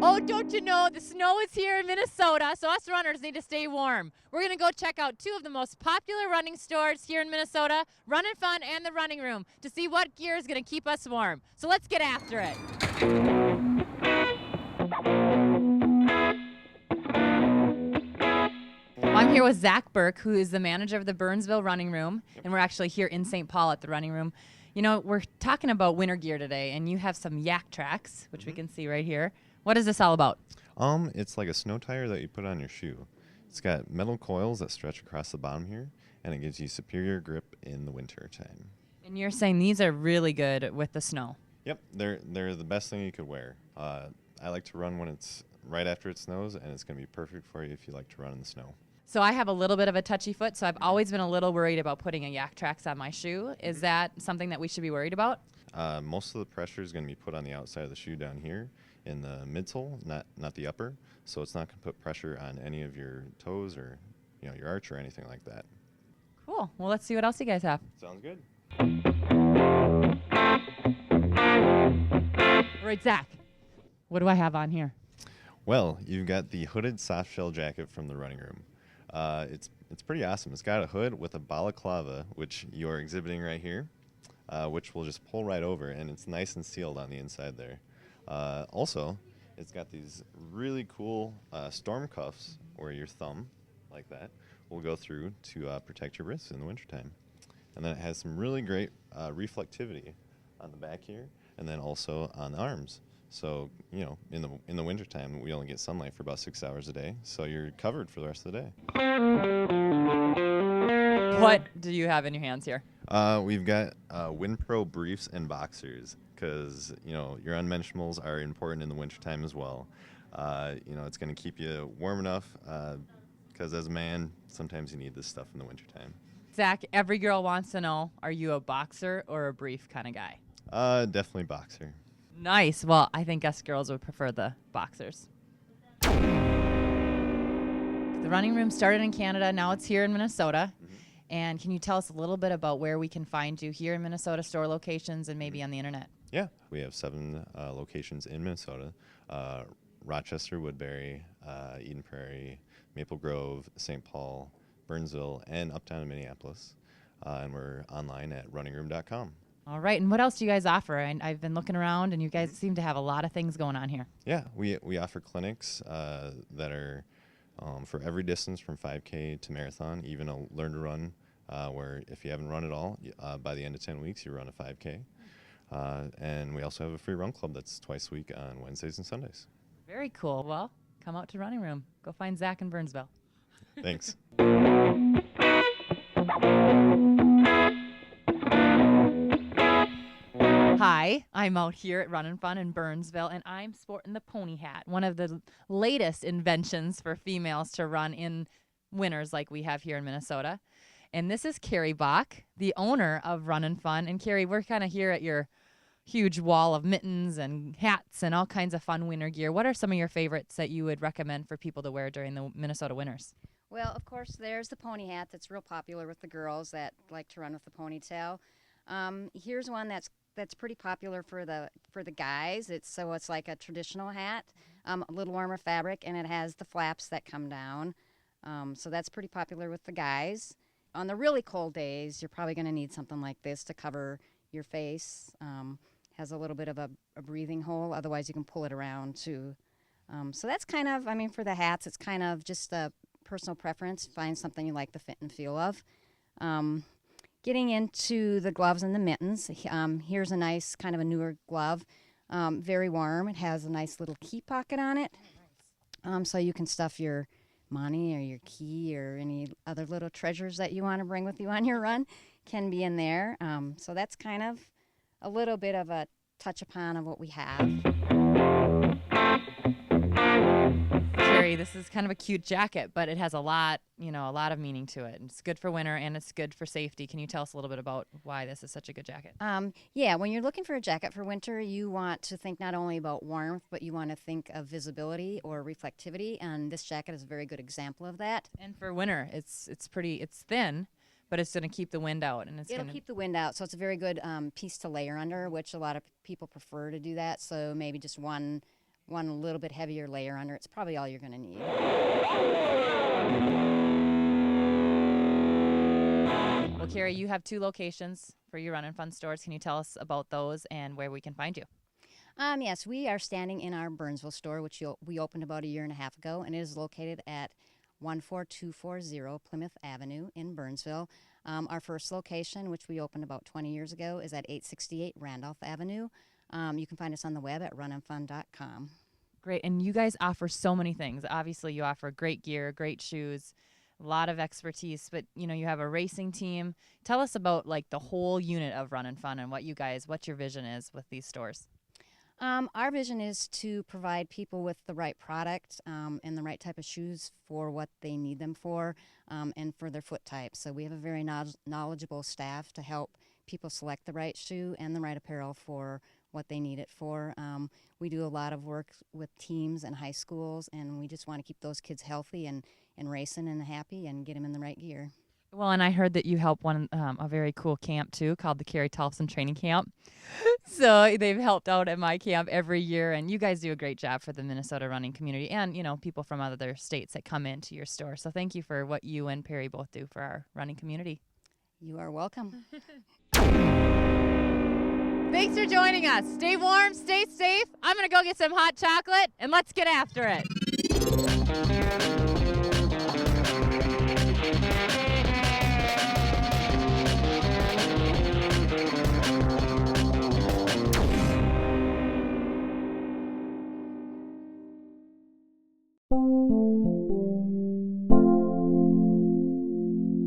Oh, don't you know, the snow is here in Minnesota, so us runners need to stay warm. We're going to go check out two of the most popular running stores here in Minnesota, Run and Fun and the Running Room, to see what gear is going to keep us warm. So let's get after it. I'm here with Zach Burke, who is the manager of the Burnsville Running Room, and we're actually here in St. Paul at the Running Room. You know, we're talking about winter gear today, and you have some yak tracks, which we can see right here. What is this all about? It's like a snow tire that you put on your shoe. It's got metal coils that stretch across the bottom here, and it gives you superior grip in the winter time. And you're saying these are really good with the snow. Yep, they're the best thing you could wear. I like to run when it's right after it snows, and it's going to be perfect for you if you like to run in the snow. So I have a little bit of a touchy foot, so I've always been a little worried about putting a yak tracks on my shoe. Is that something that we should be worried about? Most of the pressure is going to be put on the outside of the shoe down here in the midsole, not the upper. So it's not going to put pressure on any of your toes or your arch or anything like that. Cool. Well, let's see what else you guys have. Sounds good. All right, Zach, what do I have on here? Well, you've got the hooded soft shell jacket from the Running Room. It's pretty awesome. It's got a hood with a balaclava, which you're exhibiting right here, which will just pull right over, and it's nice and sealed on the inside there. Also, it's got these really cool storm cuffs where your thumb, like that, will go through to protect your wrists in the wintertime. And then it has some really great reflectivity on the back here, and then also on the arms. So, in the wintertime, we only get sunlight for about 6 hours a day, so you're covered for the rest of the day. What do you have in your hands here? We've got WinPro briefs and boxers, because, your unmentionables are important in the wintertime as well. It's going to keep you warm enough, because as a man, sometimes you need this stuff in the wintertime. Zach, every girl wants to know, are you a boxer or a brief kind of guy? Definitely boxer. Nice. Well, I think us girls would prefer the boxers. The Running Room started in Canada. Now it's here in Minnesota. Mm-hmm. And can you tell us a little bit about where we can find you here in Minnesota, store locations, and maybe on the internet? Yeah. We have 7 locations in Minnesota. Rochester, Woodbury, Eden Prairie, Maple Grove, St. Paul, Burnsville, and uptown in Minneapolis. And we're online at runningroom.com. All right, and what else do you guys offer? I've been looking around, and you guys seem to have a lot of things going on here. Yeah, we offer clinics that are for every distance from 5K to marathon, even a learn to run, where if you haven't run at all, by the end of 10 weeks, you run a 5K. And we also have a free run club that's twice a week on Wednesdays and Sundays. Very cool. Well, come out to Running Room. Go find Zach in Burnsville. Thanks. Hi, I'm out here at Run and Fun in Burnsville, and I'm sporting the pony hat, one of the latest inventions for females to run in winters like we have here in Minnesota. And this is Carrie Bach, the owner of Run and Fun. And Carrie, we're kind of here at your huge wall of mittens and hats and all kinds of fun winter gear. What are some of your favorites that you would recommend for people to wear during the Minnesota winters? Well, of course, there's the pony hat that's real popular with the girls that like to run with the ponytail. Here's one that's pretty popular for the guys. It's like a traditional hat, a little warmer fabric, and it has the flaps that come down. So that's pretty popular with the guys. On the really cold days, you're probably going to need something like this to cover your face. Has a little bit of a breathing hole. Otherwise, you can pull it around too. So that's kind of, for the hats, it's kind of just a personal preference. Find something you like the fit and feel of. Getting into the gloves and the mittens, here's a nice kind of a newer glove, very warm. It has a nice little key pocket on it, so you can stuff your money or your key or any other little treasures that you want to bring with you on your run can be in there. So that's kind of a little bit of a touch upon of what we have. Carrie, Carrie, this is kind of a cute jacket, but it has a lot of meaning to it. It's good for winter and it's good for safety. Can you tell us a little bit about why this is such a good jacket? Yeah, when you're looking for a jacket for winter, you want to think not only about warmth, but you want to think of visibility or reflectivity, and this jacket is a very good example of that. And for winter, it's thin, but it's going to keep the wind out, and It'll keep the wind out, so it's a very good piece to layer under, which a lot of people prefer to do that. So maybe just one little bit heavier layer under. It's probably all you're going to need. Well, Carrie, you have 2 locations for your Run and Fun stores. Can you tell us about those and where we can find you? Yes, we are standing in our Burnsville store, which we opened about a year and a half ago, and it is located at 14240 Plymouth Avenue in Burnsville. Our first location, which we opened about 20 years ago, is at 868 Randolph Avenue. You can find us on the web at runandfun.com. Great. And you guys offer so many things. Obviously, you offer great gear, great shoes, a lot of expertise, but you have a racing team. Tell us about like the whole unit of Run and Fun and what your vision is with these stores. Our vision is to provide people with the right product and the right type of shoes for what they need them for and for their foot type. So we have a very knowledgeable staff to help people select the right shoe and the right apparel for what they need it for. We do a lot of work with teams and high schools, and we just want to keep those kids healthy and racing and happy and get them in the right gear. Well, and I heard that you help a very cool camp, too, called the Carrie Tollefson Training Camp. So they've helped out at my camp every year, and you guys do a great job for the Minnesota running community and, people from other states that come into your store. So thank you for what you and Perry both do for our running community. You are welcome. Thanks for joining us. Stay warm, stay safe. I'm going to go get some hot chocolate, and let's get after it.